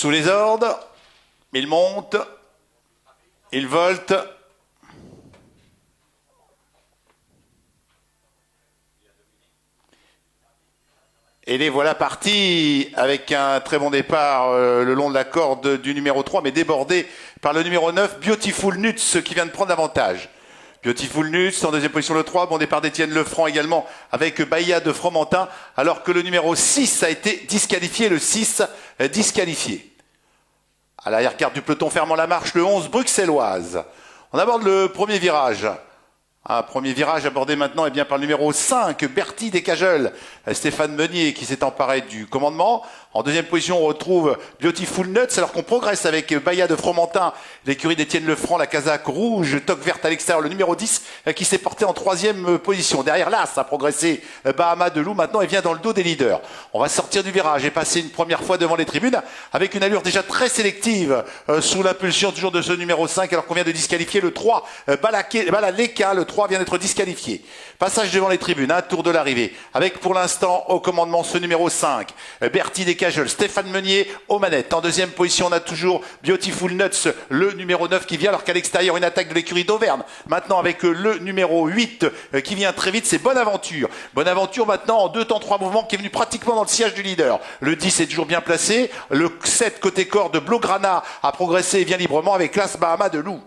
Sous les ordres, il monte, il volte. Et les voilà partis avec un très bon départ le long de la corde du numéro 3, mais débordé par le numéro 9, Beautiful Nuts, qui vient de prendre l'avantage. Beautiful Nuts, en deuxième position le 3, bon départ d'Étienne Lefranc également avec Bahia de Fromentin, alors que le numéro 6 a été disqualifié, le 6 disqualifié. À l'arrière-garde du peloton fermant la marche, le 11, Bruxelloise. On aborde le premier virage. Un premier virage abordé maintenant bien, par le numéro 5, Bertie Descajeul, Stéphane Meunier qui s'est emparé du commandement. En deuxième position, on retrouve Beautiful Nuts, alors qu'on progresse avec Bahia de Fromentin, l'écurie d'Étienne Lefranc, la casaque rouge, toque verte à l'extérieur, le numéro 10 qui s'est porté en troisième position. Derrière là, ça a progressé Bahama de Loup maintenant et vient dans le dos des leaders. On va sortir du virage et passer une première fois devant les tribunes avec une allure déjà très sélective sous l'impulsion toujours de ce numéro 5, alors qu'on vient de disqualifier le 3, Balaleka, le 3 vient d'être disqualifié. Passage devant les tribunes, un tour de l'arrivée, avec pour l'instant au commandement ce numéro 5, Bertie Descajeul, Stéphane Meunier aux manettes. En deuxième position, on a toujours Beautiful Nuts, le numéro 9 qui vient, alors qu'à l'extérieur, une attaque de l'écurie d'Auvergne. Maintenant avec le numéro 8 qui vient très vite, c'est Bonaventure. Bonaventure maintenant en 2 temps 3 mouvements qui est venu pratiquement dans le sillage du leader. Le 10 est toujours bien placé, le 7 côté corde, Blaugrana a progressé et vient librement avec l'As Bahama de Loup.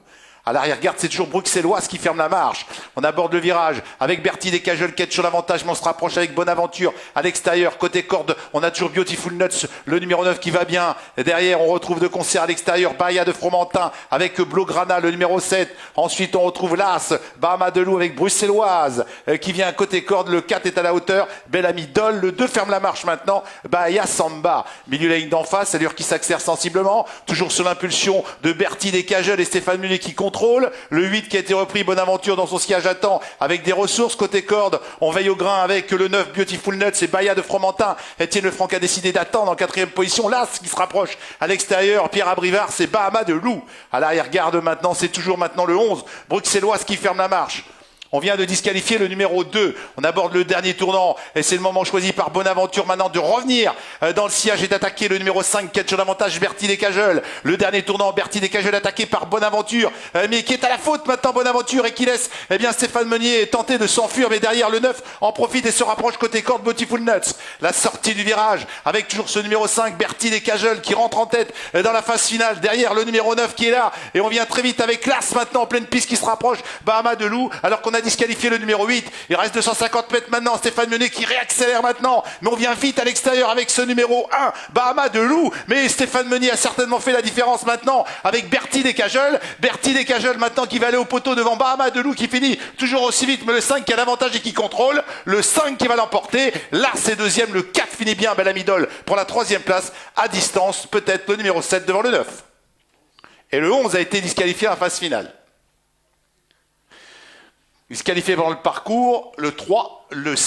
À l'arrière-garde, c'est toujours Bruxelloise qui ferme la marche. On aborde le virage avec Bertie Descajeul qui est sur l'avantage, mais on se rapproche avec Bonaventure. À l'extérieur, côté corde, on a toujours Beautiful Nuts, le numéro 9 qui va bien. Et derrière, on retrouve de concert à l'extérieur Bahia de Fromentin avec Blaugrana, le numéro 7. Ensuite, on retrouve l'As, Bahama de Loup avec Bruxelloise qui vient côté corde. Le 4 est à la hauteur. Bel Ami Dol. Le 2 ferme la marche maintenant. Bahia Samba. Milieu de la ligne d'en face, allure qui s'accélère sensiblement. Toujours sous l'impulsion de Bertie Descajeul et Stéphane Meunier qui contrôle. Le 8 qui a été repris, Bonaventure dans son sillage attend avec des ressources côté corde. On veille au grain avec le 9 Beautiful Nuts et Bahia de Fromentin. Étienne Lefranc a décidé d'attendre en quatrième position. L'As qui se rapproche à l'extérieur. Pierre Abrivard, c'est Bahama de Loup. À l'arrière-garde maintenant, c'est toujours maintenant le 11 Bruxelloise qui ferme la marche. On vient de disqualifier le numéro 2. On aborde le dernier tournant et c'est le moment choisi par Bonaventure maintenant de revenir dans le sillage et d'attaquer le numéro 5 qui est sur l'avantage, Bertie Descajeul. Le dernier tournant, Bertie Descajeul attaqué par Bonaventure, mais qui est à la faute maintenant Bonaventure et qui laisse Stéphane Meunier tenter de s'enfuir, mais derrière le 9 en profite et se rapproche côté corde Beautiful Nuts. La sortie du virage avec toujours ce numéro 5, Bertie Descajeul qui rentre en tête dans la phase finale. Derrière le numéro 9 qui est là et on vient très vite avec l'As maintenant en pleine piste qui se rapproche, Bahama de Loup, alors qu'on a disqualifié le numéro 8. Il reste 250 mètres maintenant. Stéphane Meunier qui réaccélère maintenant. Mais on vient vite à l'extérieur avec ce numéro 1, Bahama de Loup. Mais Stéphane Meunier a certainement fait la différence maintenant avec Bertie Descajeul. Bertie Descajeul maintenant qui va aller au poteau devant Bahama de Loup qui finit toujours aussi vite. Mais le 5 qui a l'avantage et qui contrôle. Le 5 qui va l'emporter. Là c'est deuxième. Le 4 finit bien. Bel Ami Dol pour la troisième place. À distance, peut-être le numéro 7 devant le 9. Et le 11 a été disqualifié en phase finale. Disqualifié pendant le parcours, le 3, le